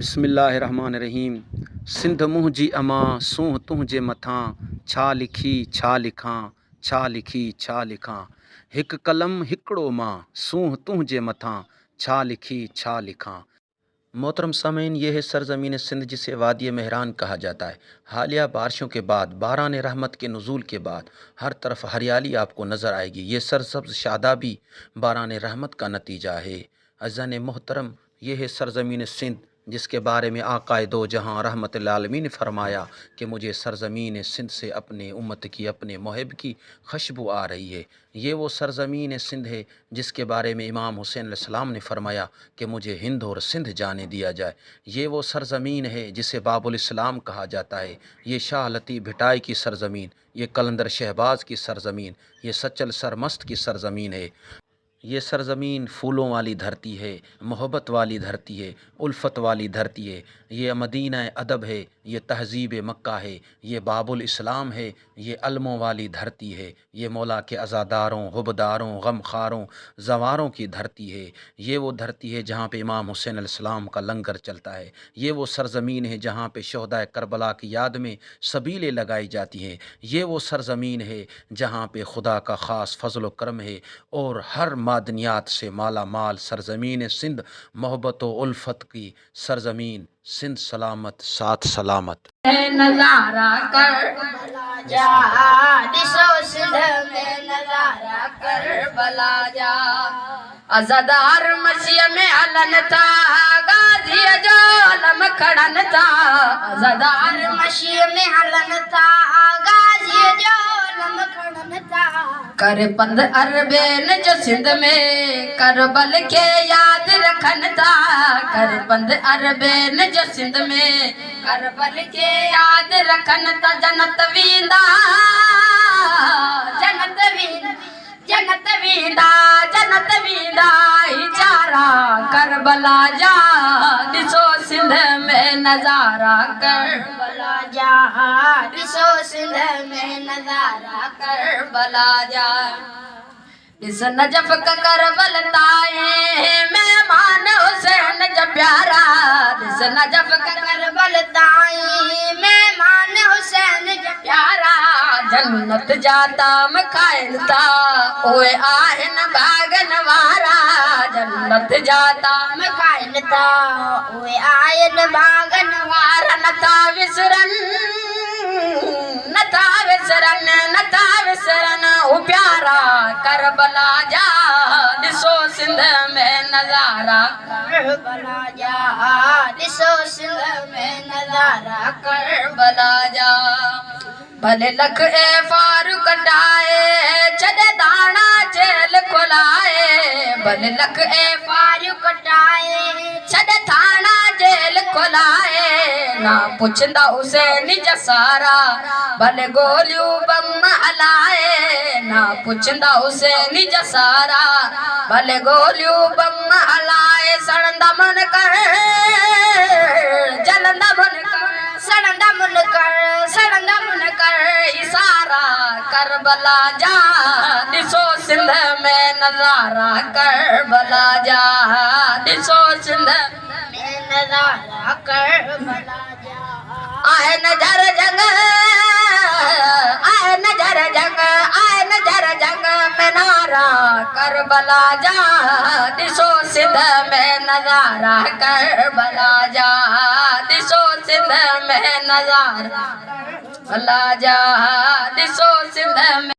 بسم اللہ الرحمن الرحیم۔ سندھ منہ جی اما سونہ تنھجے متھاں، چھا لکھی چھا لکھاں، چھا لکھی چھا لکھاں، ہک قلم ہکڑو ماں، سونہ تنھجے متھاں، چھا لکھی چھا لکھاں۔ محترم سامعین، یہ ہے سرزمین سندھ جسے وادی مہران کہا جاتا ہے۔ حالیہ بارشوں کے بعد، باران رحمت کے نزول کے بعد ہر طرف ہریالی آپ کو نظر آئے گی۔ یہ سرسبز شادابی باران رحمت کا نتیجہ ہے۔ عزیزان محترم، یہ ہے سرزمین سندھ جس کے بارے میں آقا دو جہاں رحمت للعالمین نے فرمایا کہ مجھے سرزمین سندھ سے اپنے امت کی، اپنے محب کی خوشبو آ رہی ہے۔ یہ وہ سرزمین سندھ ہے جس کے بارے میں امام حسین علیہ السلام نے فرمایا کہ مجھے ہند اور سندھ جانے دیا جائے۔ یہ وہ سرزمین ہے جسے باب الاسلام کہا جاتا ہے۔ یہ شاہ لطیف بھٹائی کی سرزمین، یہ قلندر شہباز کی سرزمین، یہ سچل سرمست کی سرزمین ہے۔ یہ سرزمین پھولوں والی دھرتی ہے، محبت والی دھرتی ہے، الفت والی دھرتی ہے۔ یہ مدینہ ادب ہے، یہ تہذیب مکہ ہے، یہ باب الاسلام ہے، یہ علموں والی دھرتی ہے، یہ مولا کے عزاداروں، حبداروں، غمخواروں، زواروں کی دھرتی ہے۔ یہ وہ دھرتی ہے جہاں پہ امام حسین علیہ السلام کا لنگر چلتا ہے۔ یہ وہ سرزمین ہے جہاں پہ شہدائے کربلا کی یاد میں سبیلیں لگائی جاتی ہیں۔ یہ وہ سرزمین ہے جہاں پہ خدا کا خاص فضل و کرم ہے اور ہر معدنیات سے مالا مال سرزمین سندھ، محبت و الفت کی سرزمین سندھ سلامت ساتھ سلامت۔ نظارہ کر جا دسو سندھ میں نظارہ کر بلا جا، عزادار مسیح میں علن تھا، غازی جو علم کھڑن تھا، عزادار مسیح میں علن تھا، غازی جو علم کھڑن تھا، کر پند عربین جو سندھ میں کربل کے یاد رکھن تھا، کر پند عربین جو سندھ میں کربل کے یاد رکھن تھا، جنت ویندا جنت ویندا جنت ویندا جنت ویندا چارا کربلا جا، ڈسو سندھ میں نظارہ کربلا جا، ڈسو سندھ میں نظارہ کربلا جا، اس نجف کا کربل تائیں مہمان حسین جو پیارا، اس نجف کا کربل تائیں مہمان حسین جو پیارا، جنت جاتا مکھائن تھا اوے آہن بھاگن وارا، جنت جاتا مکھائن تھا اوے آہن بھاگن وارا، نتا وسرن نتا وسرن نتا وسرن او پیارا کربلا جا، ڈسو سندھ میں نظارہ کربلا جا، ڈسو سندھ میں نظارہ کربلا جا، بھلے لکھ اے فاروق ٹائے چھڑے دانا جیل کھلائے، بھلے لکھ اے فاروق ٹائے چھڑے دانا جیل کھلائے، نہ پوچھندا حسین جسارا بھلے گولیوں بم ہلائے، نہ پوچھندا حسین جسارا بھلے گولیوں بم ہلائے، سڑندا من کر جلندا من کر سڑندا من کر سڑندا من کر اشارہ کربلا جا، ڈسو سندھ میں نظارہ کربلا جا، ڈسو سندھ میں نظارہ کربلا جا، آئے نظر جنگ آئے نظر جنگ آئے نظر جنگ میں نعرہ کربلا جا، ڈسو سندھ میں نظارہ کربلا جا، ڈسو سندھ میں نظارہ کربلا جا، ڈسو سندھ میں